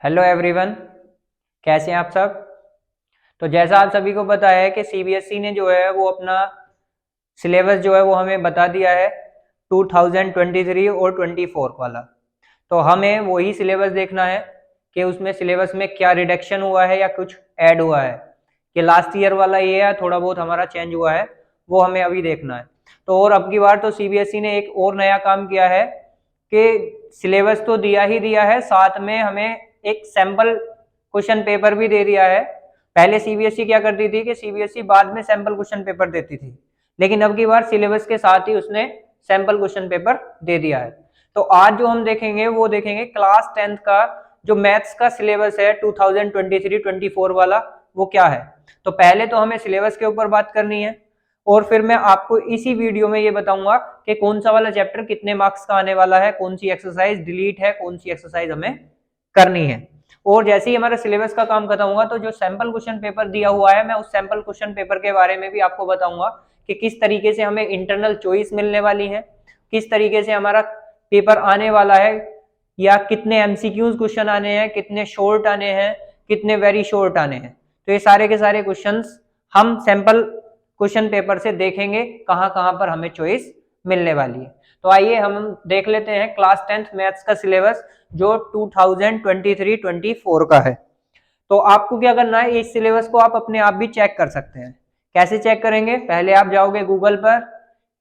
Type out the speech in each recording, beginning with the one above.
Hello everyone, कैसे हैं आप सब। तो जैसा आप सभी को पता है कि सीबीएसई ने जो है वो अपना सिलेबस जो है वो हमें बता दिया है 2023 और 24 वाला। तो हमें वही सिलेबस देखना है कि उसमें सिलेबस में क्या रिडक्शन हुआ है या कुछ ऐड हुआ है, कि लास्ट ईयर वाला ये है थोड़ा बहुत हमारा चेंज हुआ है, वो हमें अभी देखना है। तो और अब की बार तो सीबीएसई ने एक और नया काम किया है कि सिलेबस तो दिया ही दिया है, साथ में हमें एक सैंपल क्वेश्चन पेपर भी दे दिया है। पहले सीबीएसई क्या करती थी कि सीबीएसई बाद में सैंपल क्वेश्चन पेपर देती थी, लेकिन अब की बार सिलेबस के साथ ही उसने सैंपल क्वेश्चन पेपर दे दिया है। तो आज जो हम देखेंगे वो देखेंगे क्लास 10th का जो मैथ्स का सिलेबस है 2023-24 वाला, वो क्या है। तो पहले तो हमें सिलेबस के ऊपर बात करनी है और फिर मैं आपको इसी वीडियो में ये बताऊंगा कि कौन सा वाला चैप्टर कितने मार्क्स का आने वाला है, कौन सी एक्सरसाइज डिलीट है, कौन सी एक्सरसाइज हमें करनी है। और जैसे ही हमारा सिलेबस का काम खत्म होगा तो जो सैंपल क्वेश्चन पेपर दिया हुआ है मैं उस सैंपल क्वेश्चन पेपर के बारे में भी आपको बताऊंगा कि किस तरीके से हमें इंटरनल चॉइस मिलने वाली है, किस तरीके से हमारा पेपर आने वाला है, या कितने एमसीक्यूज क्वेश्चन आने हैं, कितने शॉर्ट आने हैं, कितने वेरी शॉर्ट आने हैं। तो ये सारे के सारे क्वेश्चंस हम सैंपल क्वेश्चन पेपर से देखेंगे कहां कहां पर हमें चॉइस मिलने वाली है। तो आइए हम देख लेते हैं क्लास 10th मैथ्स का सिलेबस जो 2023-24 का है। तो आपको क्या करना है, इस सिलेबस को आप अपने आप भी चेक कर सकते हैं। कैसे चेक करेंगे, पहले आप जाओगे गूगल पर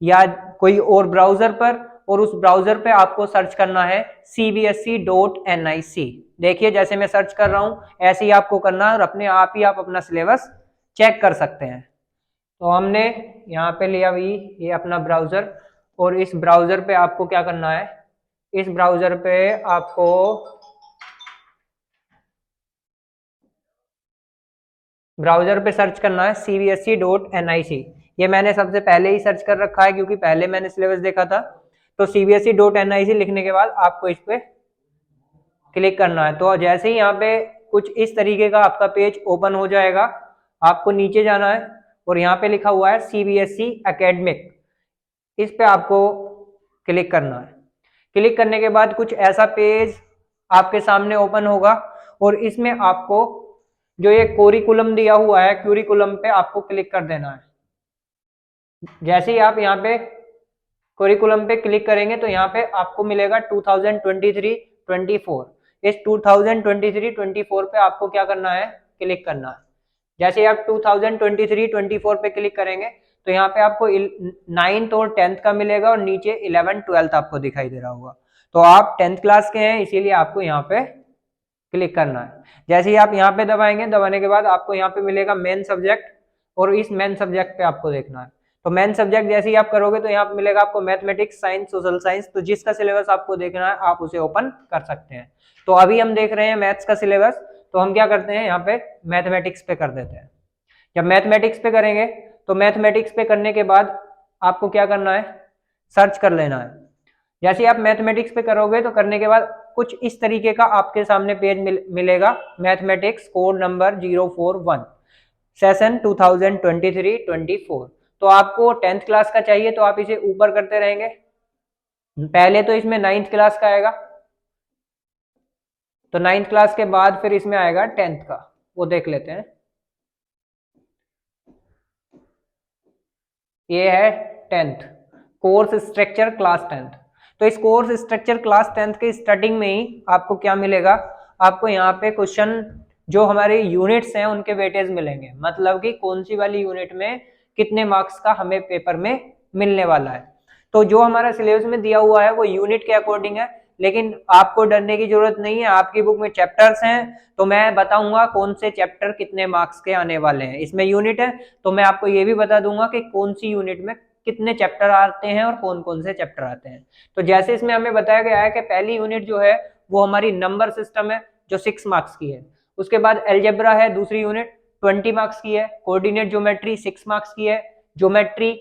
या कोई और ब्राउजर पर, और उस ब्राउजर पे आपको सर्च करना है cbse.nic। देखिए जैसे मैं सर्च कर रहा हूं ऐसे ही आपको करना है और अपने आप ही आप अपना सिलेबस चेक कर सकते हैं। तो हमने यहाँ पे लिया भी ये अपना ब्राउजर, और इस ब्राउजर पे आपको क्या करना है, इस ब्राउजर पे आपको ब्राउजर पे सर्च करना है cbse.nic। ये मैंने सबसे पहले ही सर्च कर रखा है क्योंकि पहले मैंने सिलेबस देखा था। तो cbse.nic लिखने के बाद आपको इस पे क्लिक करना है। तो जैसे ही यहाँ पे कुछ इस तरीके का आपका पेज ओपन हो जाएगा, आपको नीचे जाना है और यहाँ पे लिखा हुआ है सीबीएसई एकेडमिक, इस पे आपको क्लिक करना है। क्लिक करने के बाद कुछ ऐसा पेज आपके सामने ओपन होगा और इसमें आपको जो ये कोरिकुलम दिया हुआ है, क्यूरिकुलम पे आपको क्लिक कर देना है। जैसे ही आप यहाँ पे कोरिकुलम पे क्लिक करेंगे तो यहाँ पे आपको मिलेगा 2023-24। इस 2023-24 पे आपको क्या करना है, क्लिक करना है। जैसे आप 2023-24 पे क्लिक करेंगे तो यहाँ पे आपको 9th और 10th का मिलेगा और नीचे 11th 12th आपको दिखाई दे रहा होगा। तो आप 10th क्लास के हैं इसीलिए आपको यहाँ पे क्लिक करना है। जैसे ही आप यहाँ पे दबाएंगे, दबाने के बाद आपको यहाँ पे मिलेगा मेन सब्जेक्ट, और इस मेन सब्जेक्ट पे आपको देखना है। तो मेन सब्जेक्ट जैसे ही आप करोगे तो यहाँ पे मिलेगा आपको मैथमेटिक्स, साइंस, सोशल साइंस। तो जिसका सिलेबस आपको देखना है आप उसे ओपन कर सकते हैं। तो अभी हम देख रहे हैं मैथ्स का सिलेबस, तो हम क्या करते हैं यहाँ पे मैथमेटिक्स पे कर देते हैं। जब मैथमेटिक्स पे करेंगे तो मैथमेटिक्स पे करने के बाद आपको क्या करना है, सर्च कर लेना है। जैसे आप मैथमेटिक्स पे करोगे तो करने के बाद कुछ इस तरीके का आपके सामने पेज मिलेगा, मैथमेटिक्स कोड नंबर 041 सेशन 2023-24। तो आपको 10th क्लास का चाहिए तो आप इसे ऊपर करते रहेंगे। पहले तो इसमें 9th क्लास का आएगा, तो 9th क्लास के बाद फिर इसमें आएगा 10th का, वो देख लेते हैं। ये है 10th course structure class 10th। तो इस कोर्स स्ट्रक्चर क्लास 10th के स्टार्टिंग में ही आपको क्या मिलेगा, आपको यहाँ पे क्वेश्चन जो हमारे यूनिट्स हैं उनके वेटेज मिलेंगे, मतलब कि कौन सी वाली यूनिट में कितने मार्क्स का हमें पेपर में मिलने वाला है। तो जो हमारा सिलेबस में दिया हुआ है वो यूनिट के अकॉर्डिंग है, लेकिन आपको डरने की जरूरत नहीं है। आपकी बुक में चैप्टर्स हैं तो मैं बताऊंगा कौन से चैप्टर कितने मार्क्स के आने वाले हैं। इसमें यूनिट है तो मैं आपको ये भी बता दूंगा कि कौन सी यूनिट में कितने चैप्टर आते हैं और कौन कौन से चैप्टर आते हैं। तो जैसे इसमें हमें बताया गया है कि पहली यूनिट जो है वो हमारी नंबर सिस्टम है जो 6 मार्क्स की है। उसके बाद एलजेब्रा है दूसरी यूनिट, 20 मार्क्स की है। कोऑर्डिनेट ज्योमेट्री 6 मार्क्स की है। ज्योमेट्री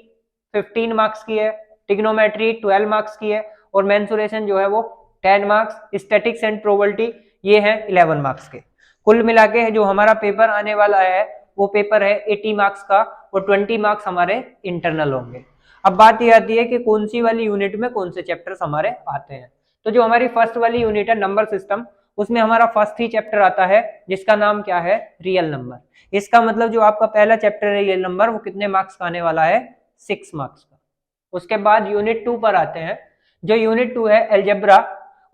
15 मार्क्स की है। ट्रिग्नोमेट्री 12 मार्क्स की है। और मेंसुरेशन जो है वो 10 मार्क्स। स्टैटिक्स एंड प्रोबेबिलिटी ये है 11 मार्क्स के। कुल मिला के जो हमारा पेपर आने वाला है वो पेपर है 80 मार्क्स का, और 20 मार्क्स हमारे इंटरनल होंगे। अब बात ये आती है कि कौन सी वाली यूनिट में कौन से चैप्टर्स हमारे आते हैं। तो जो हमारी फर्स्ट वाली यूनिट है नंबर सिस्टम, उसमें हमारा फर्स्ट ही चैप्टर आता है जिसका नाम क्या है, रियल नंबर। इसका मतलब जो आपका पहला चैप्टर है रियल नंबर, वो कितने मार्क्स का आने वाला है, 6 मार्क्स का। उसके बाद यूनिट 2 पर आते हैं। जो यूनिट 2 है एलजेब्रा,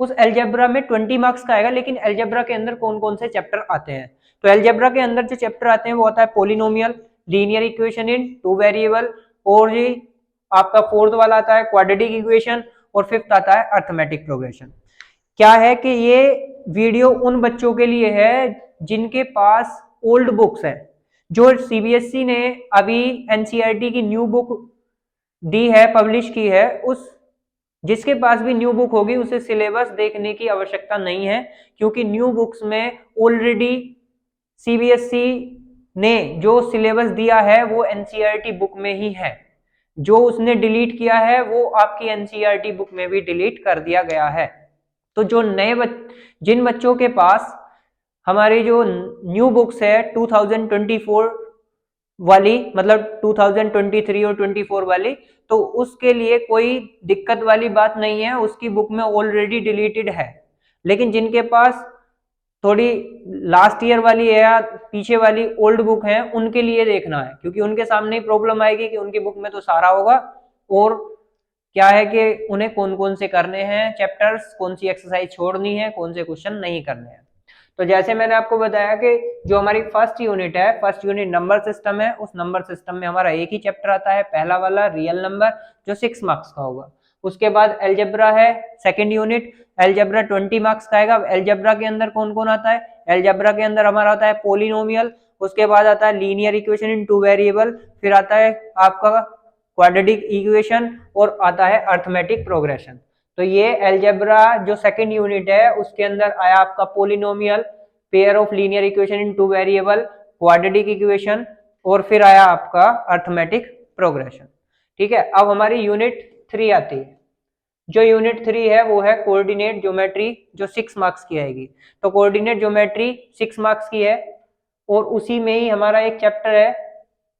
उस एलजेब्रा में 20 मार्क्स का आएगा, लेकिन एलजेब्रा के अंदर कौन कौन से चैप्टर आते हैं। तो एलजेब्रा के अंदर जो चैप्टर आते हैं वो आता है polynomial, linear equation in 2 variable, और जी आपका फोर्थ वाला आता है क्वाड्रेटिक इक्वेशन, और फिफ्थ आता है अर्थमेटिक प्रोग्रेशन। क्या है कि ये वीडियो उन बच्चों के लिए है जिनके पास ओल्ड बुक्स है, जो सीबीएसई ने अभी एनसीईआरटी की न्यू बुक दी है, पब्लिश की है, उस जिसके पास भी न्यू बुक होगी उसे सिलेबस देखने की आवश्यकता नहीं है, क्योंकि न्यू बुक्स में ऑलरेडी सीबीएसई ने जो सिलेबस दिया है वो एनसीईआरटी बुक में ही है। जो उसने डिलीट किया है वो आपकी एनसीईआरटी बुक में भी डिलीट कर दिया गया है। तो जो जिन बच्चों के पास हमारी जो न्यू बुक्स है 2024 वाली, मतलब 2023 और 24 वाली, तो उसके लिए कोई दिक्कत वाली बात नहीं है, उसकी बुक में ऑलरेडी डिलीटेड है। लेकिन जिनके पास थोड़ी लास्ट ईयर वाली है या पीछे वाली ओल्ड बुक है, उनके लिए देखना है, क्योंकि उनके सामने ही प्रॉब्लम आएगी कि उनकी बुक में तो सारा होगा, और क्या है कि उन्हें कौन कौन से करने हैं चैप्टर्स, कौन सी एक्सरसाइज छोड़नी है, कौन से क्वेश्चन नहीं करने हैं। तो जैसे मैंने आपको बताया कि जो हमारी फर्स्ट यूनिट है, फर्स्ट यूनिट नंबर सिस्टम है, उस नंबर सिस्टम में हमारा एक ही चैप्टर आता है, पहला वाला रियल नंबर, जो 6 मार्क्स का होगा। उसके बाद एलजेब्रा है सेकंड यूनिट, एलजेब्रा 20 मार्क्स का आएगा। एलजेब्रा के अंदर कौन कौन आता है, एलजेब्रा के अंदर हमारा आता है पोलिनोमियल, उसके बाद आता है लीनियर इक्वेशन इन 2 वेरिएबल, फिर आता है आपका क्वाड्रेटिक इक्वेशन, और आता है अर्थमेटिक प्रोग्रेशन। तो ये एलजेब्रा जो सेकंड यूनिट है उसके अंदर आया आपका polynomial, pair of linear equation in 2 variable, quadratic equation, और फिर आया आपका अर्थमेटिक प्रोग्रेशन। ठीक है, अब हमारी यूनिट 3 आती है। जो यूनिट 3 है वो है कोऑर्डिनेट ज्योमेट्री, जो 6 मार्क्स की आएगी। तो कोऑर्डिनेट ज्योमेट्री 6 मार्क्स की है, और उसी में ही हमारा एक चैप्टर है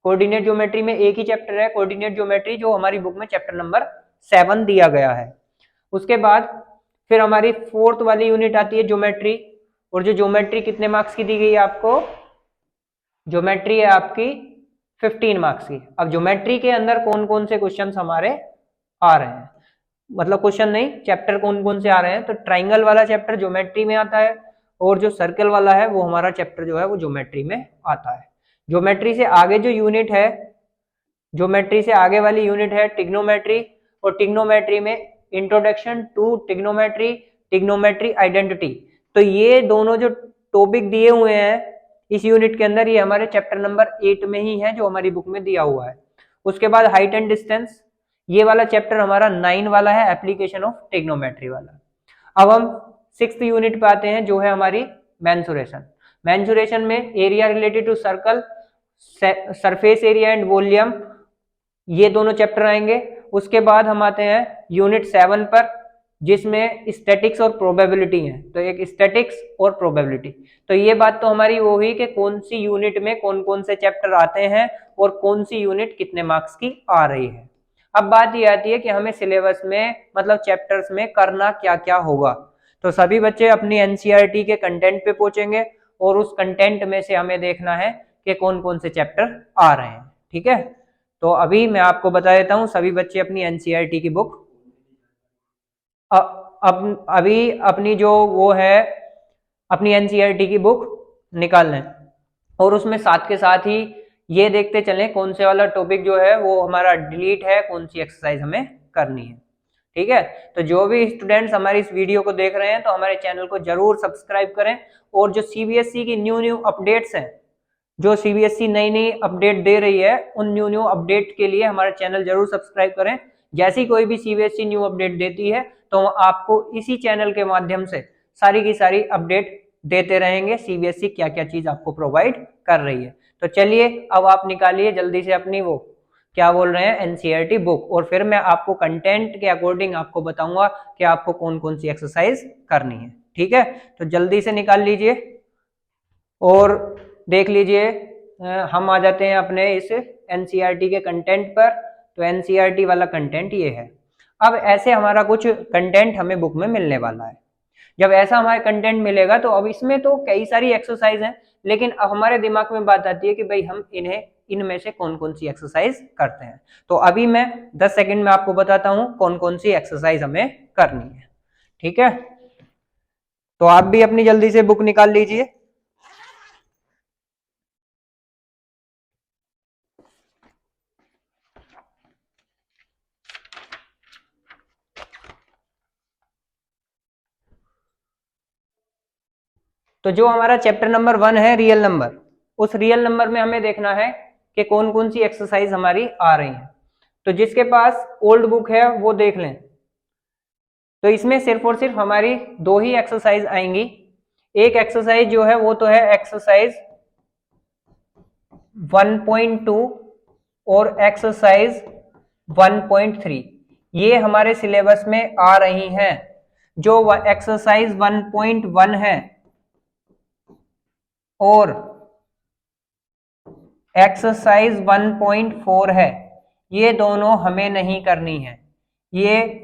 कोऑर्डिनेट ज्योमेट्री में, एक ही चैप्टर है कोऑर्डिनेट ज्योमेट्री, जो हमारी बुक में चैप्टर नंबर 7 दिया गया है। उसके बाद फिर हमारी फोर्थ वाली यूनिट आती है ज्योमेट्री, और जो ज्योमेट्री कितने मार्क्स की दी गई है आपको, ज्योमेट्री है आपकी 15 मार्क्स की। अब ज्योमेट्री के अंदर कौन कौन से क्वेश्चन हमारे आ रहे हैं, मतलब क्वेश्चन नहीं, चैप्टर कौन कौन से आ रहे हैं। तो ट्राइंगल वाला चैप्टर ज्योमेट्री में आता है, और जो सर्कल वाला है वो हमारा चैप्टर जो है वो ज्योमेट्री में आता है। ज्योमेट्री से आगे जो यूनिट है, ज्योमेट्री से आगे वाली यूनिट है टिग्नोमेट्री, और टिग्नोमेट्री में introduction to trigonometry, trigonometry identity. तो ये दोनों जो टॉपिक दिए हुए हैं इस यूनिट के अंदर, ये हमारे चैप्टर नंबर 8 में ही है, जो हमारी बुक में दिया हुआ है। उसके बाद हाइट एंड डिस्टेंस, ये वाला चैप्टर हमारा 9 वाला है, एप्लीकेशन ऑफ टिग्नोमेट्री वाला। अब हम 6th यूनिट पे आते हैं, जो है हमारी मेंसुरेशन। मेंसुरेशन में area related to circle, surface area and volume, ये दोनों चैप्टर आएंगे। उसके बाद हम आते हैं यूनिट 7 पर, जिसमें स्टैटिक्स और प्रोबेबिलिटी है। तो एक स्टैटिक्स और प्रोबेबिलिटी, तो ये बात तो हमारी वो हुई कि कौन सी यूनिट में कौन कौन से चैप्टर आते हैं और कौन सी यूनिट कितने मार्क्स की आ रही है। अब बात ये आती है कि हमें सिलेबस में, मतलब चैप्टर्स में करना क्या क्या होगा। तो सभी बच्चे अपनी एनसीईआरटी के कंटेंट पे पहुंचेंगे, और उस कंटेंट में से हमें देखना है कि कौन कौन से चैप्टर आ रहे हैं। ठीक है, तो अभी मैं आपको बता देता हूं, सभी बच्चे अपनी एनसीईआरटी की बुक अब अभी अपनी जो वो है अपनी एनसीईआरटी की बुक निकाल लें, और उसमें साथ के साथ ही ये देखते चलें कौन से वाला टॉपिक जो है वो हमारा डिलीट है, कौन सी एक्सरसाइज हमें करनी है। ठीक है, तो जो भी स्टूडेंट्स हमारी इस वीडियो को देख रहे हैं तो हमारे चैनल को जरूर सब्सक्राइब करें, और जो सीबीएसई की न्यू अपडेट्स हैं, जो सीबीएसई नई नई अपडेट दे रही है, उन न्यू अपडेट के लिए हमारा चैनल जरूर सब्सक्राइब करें। जैसी कोई भी सीबीएसई न्यू अपडेट देती है तो आपको इसी चैनल के माध्यम से सारी की सारी अपडेट देते रहेंगे, सीबीएसई क्या क्या चीज आपको प्रोवाइड कर रही है। तो चलिए अब आप निकालिए जल्दी से अपनी वो क्या बोल रहे हैं एनसीईआरटी बुक, और फिर मैं आपको कंटेंट के अकॉर्डिंग आपको बताऊंगा कि आपको कौन कौन सी एक्सरसाइज करनी है। ठीक है, तो जल्दी से निकाल लीजिए और देख लीजिए। हम आ जाते हैं अपने इस एनसीईआरटी के कंटेंट पर। तो एनसीईआरटी वाला कंटेंट ये है। अब ऐसे हमारा कुछ कंटेंट हमें बुक में मिलने वाला है। जब ऐसा हमारे कंटेंट मिलेगा तो अब इसमें तो कई सारी एक्सरसाइज हैं, लेकिन अब हमारे दिमाग में बात आती है कि भाई हम इनमें से कौन कौन सी एक्सरसाइज करते हैं। तो अभी मैं 10 सेकंड में आपको बताता हूं कौन कौन सी एक्सरसाइज हमें करनी है। ठीक है, तो आप भी अपनी जल्दी से बुक निकाल लीजिए। तो जो हमारा चैप्टर नंबर 1 है रियल नंबर, उस रियल नंबर में हमें देखना है कि कौन कौन सी एक्सरसाइज हमारी आ रही है। तो जिसके पास ओल्ड बुक है वो देख लें। तो इसमें सिर्फ और सिर्फ हमारी दो ही एक्सरसाइज आएंगी। एक एक्सरसाइज जो है वो तो है एक्सरसाइज 1.2 और एक्सरसाइज 1.3, ये हमारे सिलेबस में आ रही हैं। जो एक्सरसाइज 1.1 है और एक्सरसाइज 1.4 है, ये दोनों हमें नहीं करनी है, ये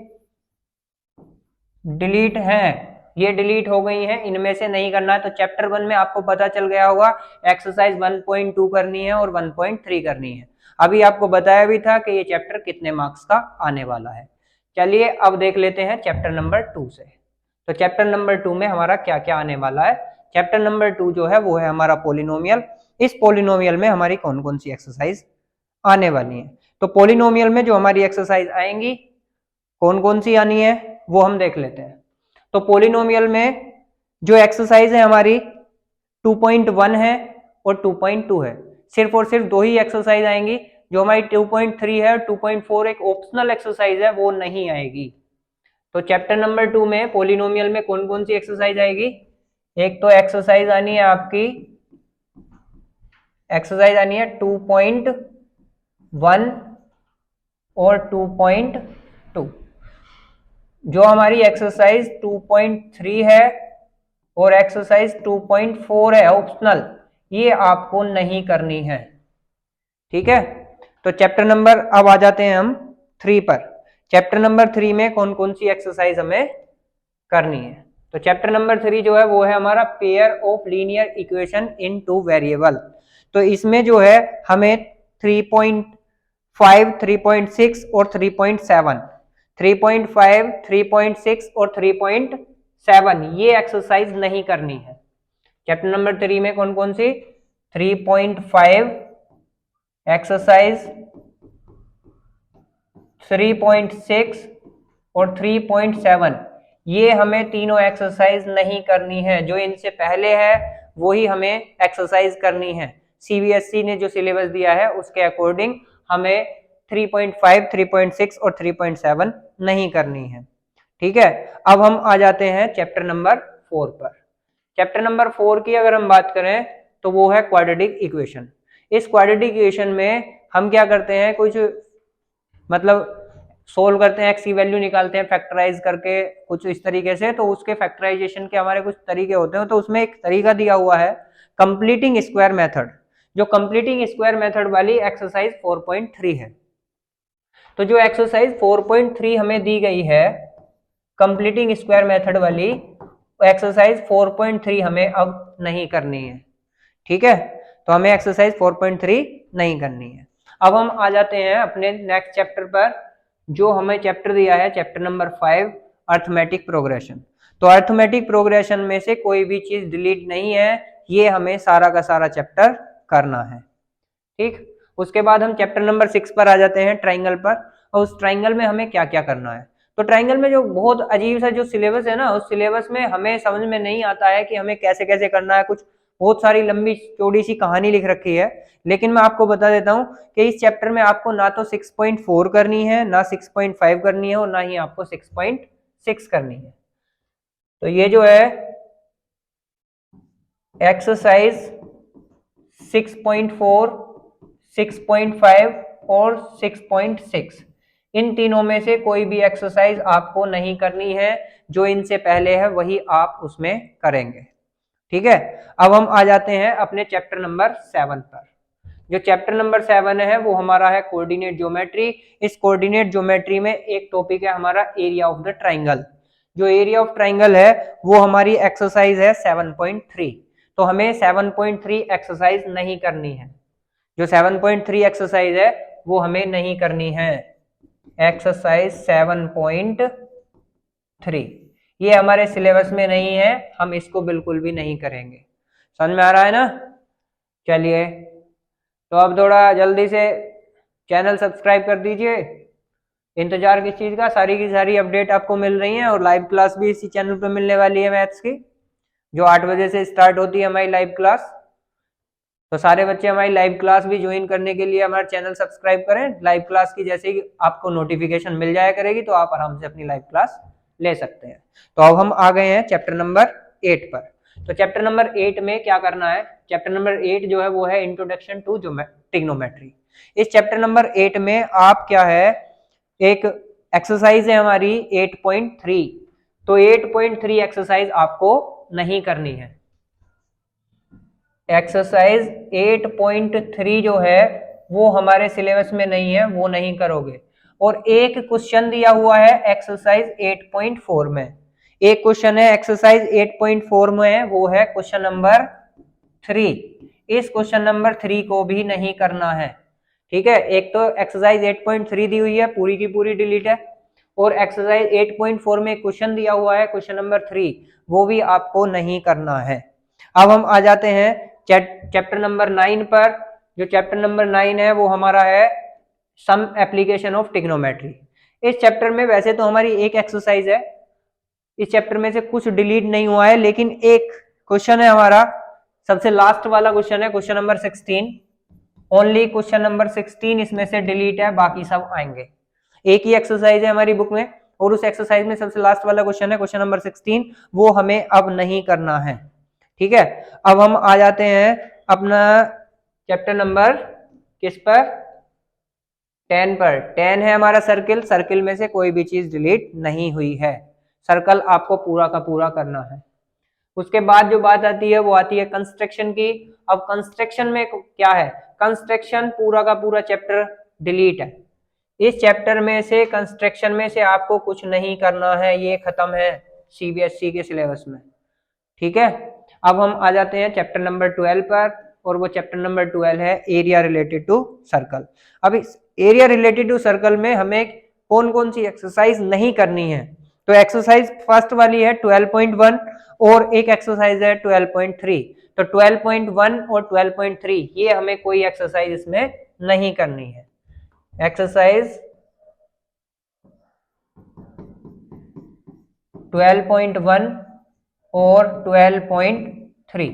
डिलीट हैं, ये डिलीट हो गई हैं, इनमें से नहीं करना है। तो चैप्टर 1 में आपको पता चल गया होगा एक्सरसाइज 1.2 करनी है और 1.3 करनी है। अभी आपको बताया भी था कि ये चैप्टर कितने मार्क्स का आने वाला है। चलिए अब देख लेते हैं चैप्टर नंबर 2 से। तो चैप्टर नंबर 2 में हमारा क्या क्या आने वाला है। चैप्टर नंबर 2 जो है वो है हमारा पोलिनोमियल। इस पोलिनोमियल में हमारी कौन कौन सी एक्सरसाइज आने वाली है। तो पोलिनोमियल में जो हमारी एक्सरसाइज आएंगी कौन कौन सी आनी है वो हम देख लेते हैं। तो पोलिनोमियल में जो एक्सरसाइज है हमारी 2.1 है और 2.2 है, सिर्फ और सिर्फ दो ही एक्सरसाइज आएंगी। जो हमारी 2.3 है और 2.4 एक ऑप्शनल एक्सरसाइज है, वो नहीं आएगी। तो चैप्टर नंबर 2 में पोलिनोमियल में कौन कौन सी एक्सरसाइज आएगी। एक तो एक्सरसाइज आनी है आपकी, एक्सरसाइज आनी है 2.1 और 2.2। जो हमारी एक्सरसाइज 2.3 है और एक्सरसाइज 2.4 है ऑप्शनल, ये आपको नहीं करनी है। ठीक है, तो चैप्टर नंबर अब आ जाते हैं हम 3 पर। चैप्टर नंबर 3 में कौन कौन सी एक्सरसाइज हमें करनी है। तो चैप्टर नंबर 3 जो है वो है हमारा pair of linear equation in 2 variable. तो इसमें जो है हमें 3.5, 3.6 और 3.7, 3.5, 3.6 और 3.7 ये एक्सरसाइज नहीं करनी है। चैप्टर नंबर 3 में कौन कौन सी, 3.5 एक्सरसाइज, 3.6 और 3.7, ये हमें तीनों एक्सरसाइज नहीं करनी है। जो इनसे पहले है वही हमें एक्सरसाइज करनी है। सीबीएसई ने जो सिलेबस दिया है उसके अकॉर्डिंग हमें 3.5, 3.6 और 3.7 नहीं करनी है। ठीक है, अब हम आ जाते हैं चैप्टर नंबर 4 पर। चैप्टर नंबर 4 की अगर हम बात करें तो वो है क्वाड्रेटिक इक्वेशन। इस क्वाड्रेटिक इक्वेशन में हम क्या करते हैं, कुछ मतलब सोल्व करते हैं, एक्स की वैल्यू निकालते हैं फैक्टराइज करके कुछ इस तरीके से। तो उसके फैक्टराइजेशन के हमारे कुछ तरीके होते हैं। तो उसमें एक तरीका दिया हुआ है कंप्लीटिंग स्क्वायर मेथड। जो कंप्लीटिंग स्क्वायर मेथड वाली एक्सरसाइज 4.3 है। तो जो एक्सरसाइज 4.3 हमें दी गई है कंप्लीटिंग स्क्वायर मेथड वाली, एक्सरसाइज 4.3 हमें अब नहीं करनी है। ठीक है, तो हमें एक्सरसाइज 4.3 नहीं करनी है। अब हम आ जाते हैं अपने नेक्स्ट चैप्टर पर, जो हमें चैप्टर दिया है चैप्टर नंबर 5 अर्थमेटिक प्रोग्रेशन। तो अर्थमेटिक प्रोग्रेशन में से कोई भी चीज डिलीट नहीं है, ये हमें सारा का सारा चैप्टर करना है। ठीक, उसके बाद हम चैप्टर नंबर 6 पर आ जाते हैं, ट्राइंगल पर। और उस ट्राइंगल में हमें क्या क्या करना है। तो ट्राइंगल में जो बहुत अजीब सा जो सिलेबस है ना, उस सिलेबस में हमें समझ में नहीं आता है कि हमें कैसे कैसे करना है। कुछ बहुत सारी लंबी चौड़ी सी कहानी लिख रखी है। लेकिन मैं आपको बता देता हूं कि इस चैप्टर में आपको ना तो 6.4 करनी है, ना 6.5 करनी है और ना ही आपको 6.6 करनी है। तो ये जो है एक्सरसाइज 6.4, 6.5 और 6.6, इन तीनों में से कोई भी एक्सरसाइज आपको नहीं करनी है। जो इनसे पहले है वही आप उसमें करेंगे। ठीक है, अब हम आ जाते हैं अपने चैप्टर नंबर 7 पर। जो चैप्टर नंबर 7 है वो हमारा है कोऑर्डिनेट ज्योमेट्री। इस कोऑर्डिनेट ज्योमेट्री में एक टॉपिक है हमारा एरिया ऑफ द ट्राइंगल। जो एरिया ऑफ ट्राइंगल है वो हमारी एक्सरसाइज है 7.3, तो हमें 7.3 एक्सरसाइज नहीं करनी है। जो 7.3 एक्सरसाइज है वो हमें नहीं करनी है। एक्सरसाइज 7.3 ये हमारे सिलेबस में नहीं है, हम इसको बिल्कुल भी नहीं करेंगे। समझ में आ रहा है ना? चलिए, तो अब थोड़ा जल्दी से चैनल सब्सक्राइब कर दीजिए। इंतजार किस चीज का, सारी की सारी अपडेट आपको मिल रही है और लाइव क्लास भी इसी चैनल पर मिलने वाली है मैथ्स की, जो 8 बजे से स्टार्ट होती है हमारी लाइव क्लास। तो सारे बच्चे हमारी लाइव क्लास भी ज्वाइन करने के लिए हमारा चैनल सब्सक्राइब करें। लाइव क्लास की जैसे ही आपको नोटिफिकेशन मिल जाया करेगी तो आप आराम से अपनी लाइव क्लास ले सकते हैं। तो अब हम आ गए हैं चैप्टर नंबर 8 पर। तो चैप्टर नंबर 8 में क्या करना है? चैप्टर नंबर 8 जो है वो है इंट्रोडक्शन टू ट्रिग्नोमेट्री। इस चैप्टर नंबर 8 में आप क्या है, एक एक्सरसाइज है हमारी 8.3। तो 8.3 एक्सरसाइज आपको नहीं करनी है। एक्सरसाइज 8.3 जो है वो हमारे सिलेबस में नहीं है, वो नहीं करोगे। और एक क्वेश्चन दिया हुआ है एक्सरसाइज 8.4 में, एक क्वेश्चन है एक्सरसाइज 8.4 में, वो है क्वेश्चन नंबर 3। इस क्वेश्चन नंबर 3 को भी नहीं करना है। ठीक है, एक तो एक्सरसाइज 8.3 दी हुई है, पूरी की पूरी डिलीट है, और एक्सरसाइज 8.4 में क्वेश्चन दिया हुआ है क्वेश्चन नंबर 3, वो भी आपको नहीं करना है। अब हम आ जाते हैं चैप्टर नंबर 9 पर। जो चैप्टर नंबर 9 है वो हमारा है सम एप्लीकेशन ऑफ ट्रिग्नोमेट्री। इस चैप्टर में वैसे तो हमारी एक एक्सरसाइज है, इस चैप्टर में से कुछ डिलीट नहीं हुआ है, लेकिन एक क्वेश्चन है हमारा, सबसे लास्ट वाला क्वेश्चन है question number 16। Only question number 16 इसमें से डिलीट है, बाकी सब आएंगे। एक ही एक्सरसाइज है हमारी बुक में और उस एक्सरसाइज में सबसे लास्ट वाला क्वेश्चन है क्वेश्चन नंबर 16, वो हमें अब नहीं करना है। ठीक है, अब हम आ जाते हैं अपना चैप्टर नंबर किस पर, 10 पर। 10 है हमारा सर्किल। सर्किल में से कोई भी चीज डिलीट नहीं हुई है, सर्कल आपको पूरा का पूरा करना है। उसके बाद जो बात आती है वो आती है कंस्ट्रक्शन की। अब कंस्ट्रक्शन में क्या है, कंस्ट्रक्शन पूरा का पूरा चैप्टर डिलीट है। इस चैप्टर में से कंस्ट्रक्शन में से आपको कुछ नहीं करना है, ये खत्म है सीबीएसई के सिलेबस में। ठीक है, अब हम आ जाते हैं चैप्टर नंबर 12 पर, और वो चैप्टर नंबर 12 है एरिया रिलेटेड टू सर्कल। अब इस एरिया रिलेटेड टू सर्कल में हमें कौन कौन सी एक्सरसाइज नहीं करनी है? तो एक्सरसाइज फर्स्ट वाली है 12.1 और एक एक्सरसाइज है 12.3। तो 12.1 और 12.3 ये हमें कोई एक्सरसाइज इसमें नहीं करनी है। एक्सरसाइज 12.1 और 12.3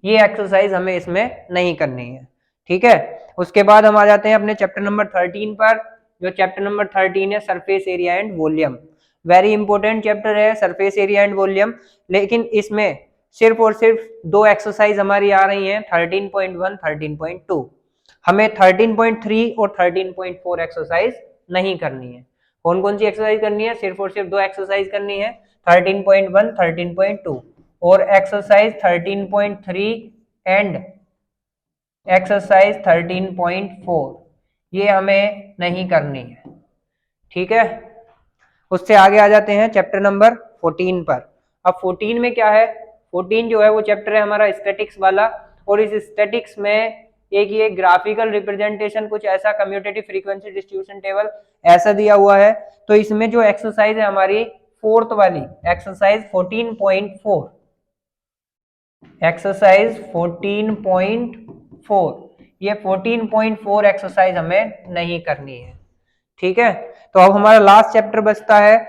ये एक्सरसाइज हमें इसमें नहीं करनी है। ठीक है, उसके बाद हम आ जाते हैं अपने चैप्टर नंबर 13 पर। जो चैप्टर नंबर 13 है surface area and volume. Very important chapter है सरफेस एरिया एंड वॉल्यूम, लेकिन इसमें सिर्फ और सिर्फ दो एक्सरसाइज हमारी आ रही हैं, 13.1 13.2। हमें 13.3 और 13.4 एक्सरसाइज नहीं करनी है। कौन कौन सी एक्सरसाइज करनी है? सिर्फ और सिर्फ दो एक्सरसाइज करनी है, 13.1 13.2 और एक्सरसाइज 13.3 एंड एक्सरसाइज 13.4 ये हमें नहीं करनी है। ठीक है, उससे आगे आ जाते हैं चैप्टर नंबर 14 पर। अब 14 में क्या है, 14 जो है वो चैप्टर है हमारा स्टैटिक्स वाला, और इस स्टैटिक्स में एक ये ग्राफिकल रिप्रेजेंटेशन कुछ ऐसा, कम्यूटेटिव फ्रीक्वेंसी डिस्ट्रीब्यूशन टेबल ऐसा दिया हुआ है। तो इसमें जो एक्सरसाइज है हमारी फोर्थ वाली एक्सरसाइज 14.4, एक्सरसाइज 14.4 ये 14.4 एक्सरसाइज हमें नहीं करनी है। ठीक है, तो अब हमारा लास्ट चैप्टर बचता है,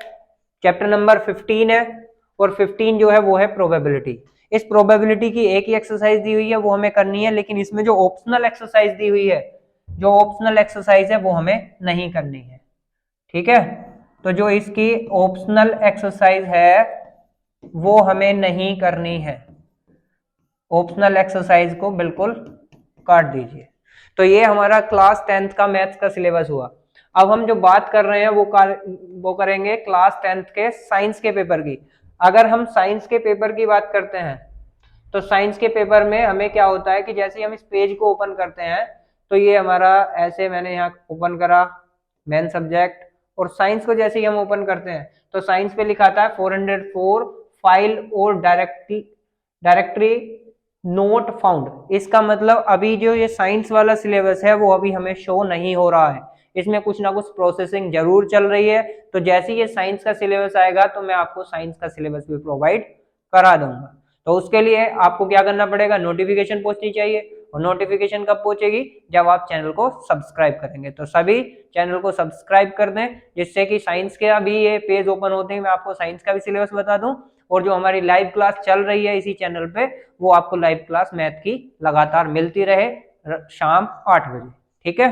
चैप्टर नंबर 15 है, और 15 जो है वो है प्रोबेबिलिटी। इस प्रोबेबिलिटी की एक ही एक्सरसाइज दी हुई है, वो हमें करनी है, लेकिन इसमें जो ऑप्शनल एक्सरसाइज दी हुई है, जो ऑप्शनल एक्सरसाइज है वो हमें नहीं करनी है। ठीक है, तो जो इसकी ऑप्शनल एक्सरसाइज है वो हमें नहीं करनी है, ऑप्शनल एक्सरसाइज को बिल्कुल काट दीजिए। तो ये हमारा क्लास 10th का मैथ्स का सिलेबस हुआ। अब हम जो बात कर रहे हैं वो करेंगे क्लास 10th के साइंस के पेपर की। अगर हम साइंस के पेपर की बात करते हैं तो साइंस के पेपर में हमें क्या होता है कि जैसे हम इस पेज को ओपन करते हैं तो ये हमारा ऐसे, मैंने यहाँ ओपन करा मेन सब्जेक्ट, और साइंस को जैसे ही हम ओपन करते हैं तो साइंस पे लिखा था 404 फाइल और डायरेक्टरी नोट फाउंड। इसका मतलब अभी जो ये साइंस वाला सिलेबस है वो अभी हमें शो नहीं हो रहा है, इसमें कुछ ना कुछ प्रोसेसिंग जरूर चल रही है। तो जैसे ही ये साइंस का सिलेबस आएगा तो मैं आपको साइंस का सिलेबस भी प्रोवाइड करा दूंगा। तो उसके लिए आपको क्या करना पड़ेगा, नोटिफिकेशन पहुंचनी चाहिए, और नोटिफिकेशन कब पहुंचेगी, जब आप चैनल को सब्सक्राइब करेंगे। तो सभी चैनल को सब्सक्राइब कर दें, जिससे कि साइंस के अभी ये पेज ओपन होते ही मैं आपको साइंस का भी सिलेबस बता दूं, और जो हमारी लाइव क्लास चल रही है इसी चैनल पे वो आपको लाइव क्लास मैथ की लगातार मिलती रहे शाम 8 बजे। ठीक है।